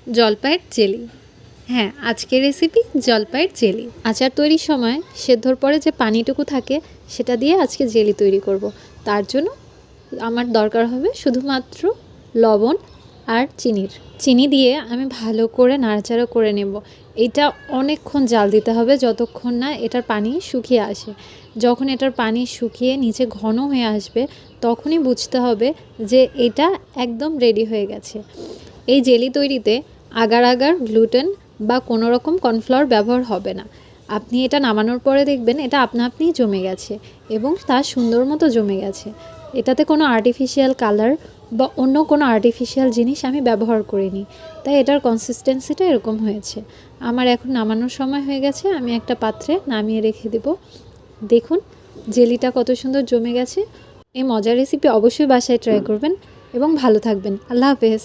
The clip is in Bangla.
জলপাইয়ের জেলি। হ্যাঁ, আজকের রেসিপি জলপাইয়ের জেলি। আচার তৈরির সময় সেদ্ধর পরে যে পানিটুকু থাকে সেটা দিয়ে আজকে জেলি তৈরি করব। তার জন্য আমার দরকার হবে শুধুমাত্র লবণ আর চিনি দিয়ে আমি ভালো করে নাড়াচাড়া করে নেব। এটা অনেকক্ষণ জাল দিতে হবে যতক্ষণ না এটার পানি শুকিয়ে আসে। যখন এটার পানি শুকিয়ে নিচে ঘন হয়ে আসবে তখনই বুঝতে হবে যে এটা একদম রেডি হয়ে গেছে। এই জেলি তৈরিতে আগার আগার গ্লুটেন বা কোনো রকম কর্নফ্লাওয়ার ব্যবহার হবে না। আপনি এটা নামানোর পরে দেখবেন এটা আপনা আপনিই জমে গেছে এবং তা সুন্দর মতো জমে গেছে। এটাতে কোনো আর্টিফিশিয়াল কালার বা অন্য কোনো আর্টিফিশিয়াল জিনিস আমি ব্যবহার করিনি, তাই এটার কনসিস্টেন্সিটা এরকম হয়েছে। আমার এখন নামানোর সময় হয়ে গেছে, আমি একটা পাত্রে নামিয়ে রেখে দেব। দেখুন জেলিটা কত সুন্দর জমে গেছে। এই মজার রেসিপি অবশ্যই বাসায় ট্রাই করবেন এবং ভালো থাকবেন। আল্লাহ হাফেজ।